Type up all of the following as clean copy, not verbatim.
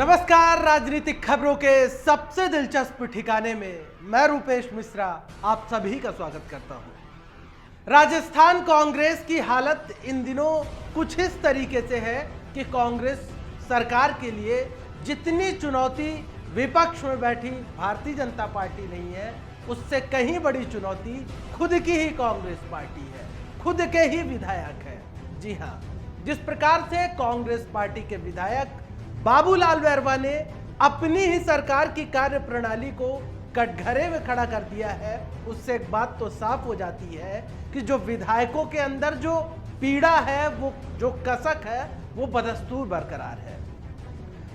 नमस्कार। राजनीतिक खबरों के सबसे दिलचस्प ठिकाने में मैं रूपेश मिश्रा आप सभी का स्वागत करता हूं। राजस्थान कांग्रेस की हालत इन दिनों कुछ इस तरीके से है कि कांग्रेस सरकार के लिए जितनी चुनौती विपक्ष में बैठी भारतीय जनता पार्टी नहीं है, उससे कहीं बड़ी चुनौती खुद की ही कांग्रेस पार्टी है, खुद के ही विधायक है। जी हां, जिस प्रकार से कांग्रेस पार्टी के विधायक बाबूलाल बैरवा ने अपनी ही सरकार की कार्य प्रणाली को कटघरे में खड़ा कर दिया है, उससे एक बात तो साफ हो जाती है कि जो विधायकों के अंदर जो पीड़ा है, वो जो कसक है, वो बदस्तूर बरकरार है।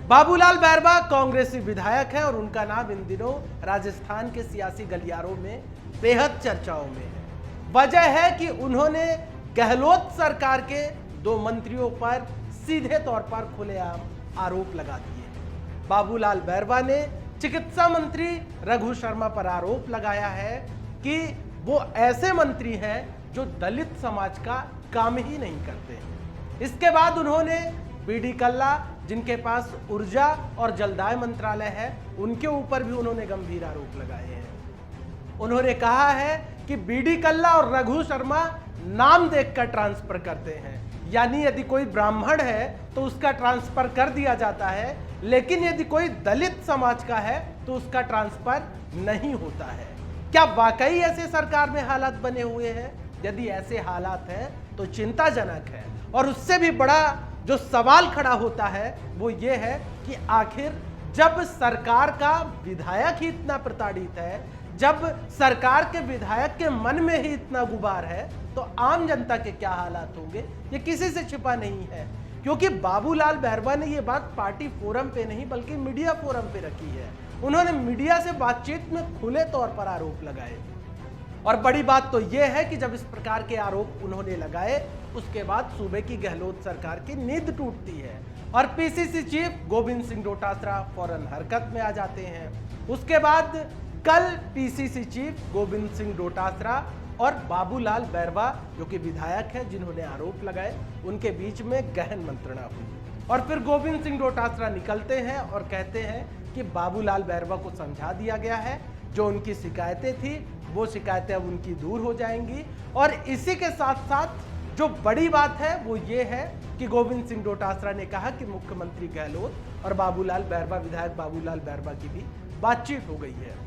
बाबूलाल बैरवा कांग्रेसी विधायक है और उनका नाम इन दिनों राजस्थान के सियासी गलियारों में बेहद चर्चाओं में है। वजह है कि उन्होंने गहलोत सरकार के 2 मंत्रियों पर सीधे तौर पर खुलेआम आरोप लगा दिए। बाबूलाल बैरवा ने चिकित्सा मंत्री रघु शर्मा पर आरोप लगाया है कि वो ऐसे मंत्री हैं जो दलित समाज का काम ही नहीं करते। इसके बाद उन्होंने बीडी कल्ला, जिनके पास ऊर्जा और जलदाय मंत्रालय है, उनके ऊपर भी उन्होंने गंभीर आरोप लगाए हैं। उन्होंने कहा है कि बीडी कल्ला और रघु शर्मा नाम देखकर ट्रांसफर करते हैं, यानी यदि कोई ब्राह्मण है तो उसका ट्रांसफर कर दिया जाता है, लेकिन यदि कोई दलित समाज का है तो उसका ट्रांसफर नहीं होता है। क्या वाकई ऐसे सरकार में हालात बने हुए हैं? यदि ऐसे हालात हैं तो चिंताजनक है। और उससे भी बड़ा जो सवाल खड़ा होता है वो ये है कि आखिर जब सरकार का विधायक ही इतना प्रताड़ित है, जब सरकार के विधायक के मन में ही इतना गुबार है, तो आम जनता के क्या हालात होंगे, ये किसी से छिपा नहीं है। क्योंकि बाबूलाल बैरवा ने ये बात पार्टी फोरम पे नहीं बल्कि मीडिया फोरम पे रखी है। उन्होंने मीडिया से बातचीत में खुले तौर पर आरोप लगाए। और बड़ी बात तो यह है कि जब इस प्रकार के आरोप उन्होंने लगाए, उसके बाद सूबे की गहलोत सरकार की नींद टूटती है और पीसीसी चीफ गोविंद सिंह डोटासरा फौरन हरकत में आ जाते हैं। उसके बाद कल पीसीसी चीफ गोविंद सिंह डोटासरा और बाबूलाल बैरवा, जो कि विधायक हैं जिन्होंने आरोप लगाए, उनके बीच में गहन मंत्रणा हुई। और फिर गोविंद सिंह डोटासरा निकलते हैं और कहते हैं कि बाबूलाल बैरवा को समझा दिया गया है, जो उनकी शिकायतें थी वो शिकायतें अब उनकी दूर हो जाएंगी। और इसी के साथ साथ जो बड़ी बात है वो ये है कि गोविंद सिंह डोटासरा ने कहा कि मुख्यमंत्री गहलोत और बाबूलाल बैरवा, विधायक बाबूलाल बैरवा की भी बातचीत हो गई है।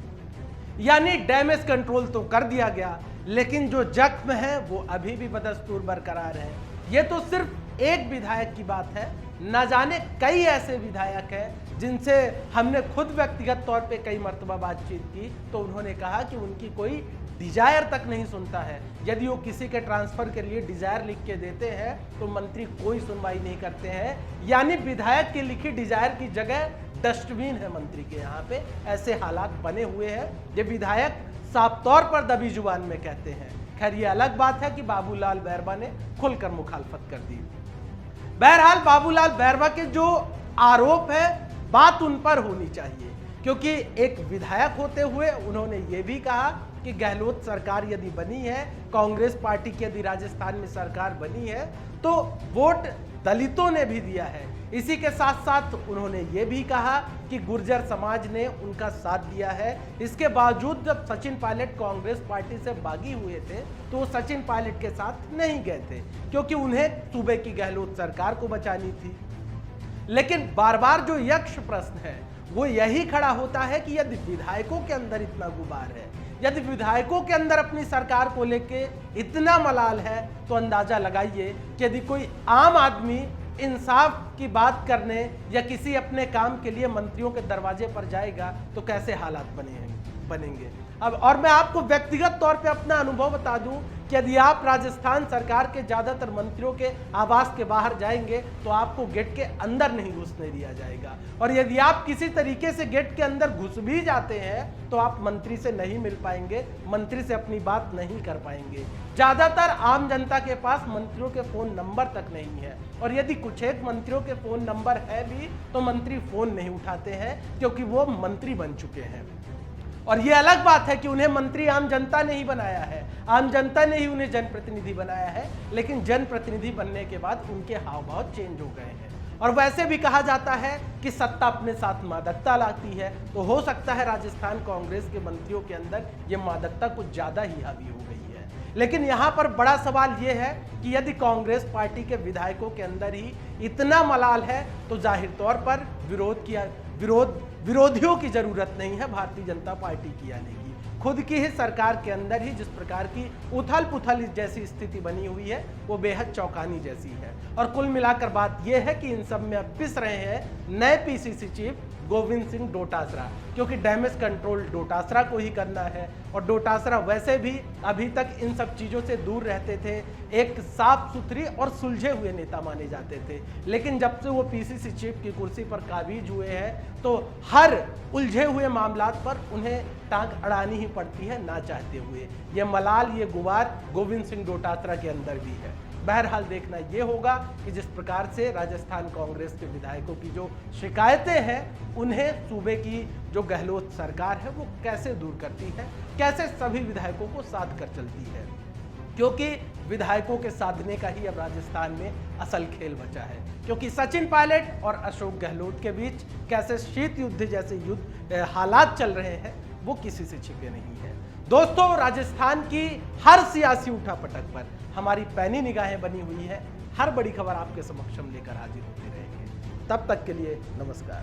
यानी डैमेज कंट्रोल तो कर दिया गया, लेकिन जो जख्म है वो अभी भी बदस्तूर बरकरार है। ये तो सिर्फ एक विधायक की बात है, न जाने कई ऐसे विधायक हैं जिनसे हमने खुद व्यक्तिगत तौर पे कई मर्तबा बातचीत की, तो उन्होंने कहा कि उनकी कोई डिजायर तक नहीं सुनता है। यदि वो किसी के ट्रांसफर के लिए डिजायर लिख के देते हैं तो मंत्री कोई सुनवाई नहीं करते हैं। यानी विधायक की लिखी डिजायर की जगह डस्टबिन है मंत्री के यहाँ पे। ऐसे हालात बने हुए हैं, ये विधायक साफ तौर पर दबी जुबान में कहते हैं। खैर, ये अलग बात है कि बाबूलाल बैरवा ने खुलकर मुखालफत कर दी। बहरहाल बाबूलाल बैरवा के जो आरोप है, बात उन पर होनी चाहिए, क्योंकि एक विधायक होते हुए उन्होंने ये भी कहा कि गहलोत सरकार यदि बनी है, कांग्रेस पार्टी की यदि राजस्थान में सरकार बनी है, तो वोट दलितों ने भी दिया है। इसी के साथ साथ उन्होंने ये भी कहा कि गुर्जर समाज ने उनका साथ दिया है। इसके बावजूद जब सचिन पायलट कांग्रेस पार्टी से बागी हुए थे तो वो सचिन पायलट के साथ नहीं गए थे, क्योंकि उन्हें सूबे की गहलोत सरकार को बचानी थी। लेकिन बार बार जो यक्ष प्रश्न है वो यही खड़ा होता है कि यदि विधायकों के अंदर इतना गुबार है, यदि विधायकों के अंदर अपनी सरकार को लेके इतना मलाल है, तो अंदाजा लगाइए कि यदि कोई आम आदमी इंसाफ की बात करने या किसी अपने काम के लिए मंत्रियों के दरवाजे पर जाएगा तो कैसे हालात बनेंगे। अब और मैं आपको व्यक्तिगत तौर पे अपना अनुभव बता दूं कि यदि आप राजस्थान सरकार के ज्यादातर मंत्रियों के आवास के बाहर जाएंगे तो आपको गेट के अंदर नहीं घुसने दिया जाएगा, और यदि आप किसी तरीके से गेट के अंदर घुस भी जाते हैं तो आप मंत्री से नहीं मिल पाएंगे, मंत्री से अपनी बात नहीं कर पाएंगे। ज्यादातर आम जनता के पास मंत्रियों के फोन नंबर तक नहीं है, और यदि कुछ एक मंत्रियों के फोन नंबर है भी तो मंत्री फोन नहीं उठाते हैं, क्योंकि वो मंत्री बन चुके हैं। और ये अलग बात है कि उन्हें मंत्री आम जनता ने ही बनाया है, आम जनता ने ही उन्हें जनप्रतिनिधि बनाया है, लेकिन जनप्रतिनिधि बनने के बाद उनके हाव भाव चेंज हो गए हैं। और वैसे भी कहा जाता है कि सत्ता अपने साथ मादकता लाती है, तो हो सकता है राजस्थान कांग्रेस के मंत्रियों के अंदर ये मादकता कुछ ज्यादा ही हावी हो गई है। लेकिन यहाँ पर बड़ा सवाल ये है कि यदि कांग्रेस पार्टी के विधायकों के अंदर ही इतना मलाल है तो जाहिर तौर पर विरोधियों की जरूरत नहीं है भारतीय जनता पार्टी की आने की। खुद की ही सरकार के अंदर ही जिस प्रकार की उथल पुथल जैसी स्थिति बनी हुई है वो बेहद चौंकानी जैसी है। और कुल मिलाकर बात यह है कि इन सब में अब पिस रहे हैं नए पीसीसी चीफ गोविंद सिंह डोटासरा, क्योंकि डैमेज कंट्रोल डोटासरा को ही करना है। और डोटासरा वैसे भी अभी तक इन सब चीज़ों से दूर रहते थे, एक साफ सुथरी और सुलझे हुए नेता माने जाते थे। लेकिन जब से वो पीसीसी चीफ की कुर्सी पर काबिज हुए हैं तो हर उलझे हुए मामलात पर उन्हें टांग अड़ानी ही पड़ती है ना चाहते हुए। ये मलाल, ये गुबार गोविंद सिंह डोटासरा के अंदर भी है। बहरहाल देखना यह होगा कि जिस प्रकार से राजस्थान कांग्रेस के विधायकों की जो शिकायतें हैं उन्हें सूबे की जो गहलोत सरकार है वो कैसे दूर करती है, कैसे सभी विधायकों को साध कर चलती है, क्योंकि विधायकों के साधने का ही अब राजस्थान में असल खेल बचा है। क्योंकि सचिन पायलट और अशोक गहलोत के बीच कैसे शीत युद्ध जैसे हालात चल रहे हैं वो किसी से छिपे नहीं है। दोस्तों, राजस्थान की हर सियासी उठापटक पर हमारी पैनी निगाहें बनी हुई है। हर बड़ी खबर आपके समक्ष हम लेकर हाजिर होते रहेंगे। तब तक के लिए नमस्कार।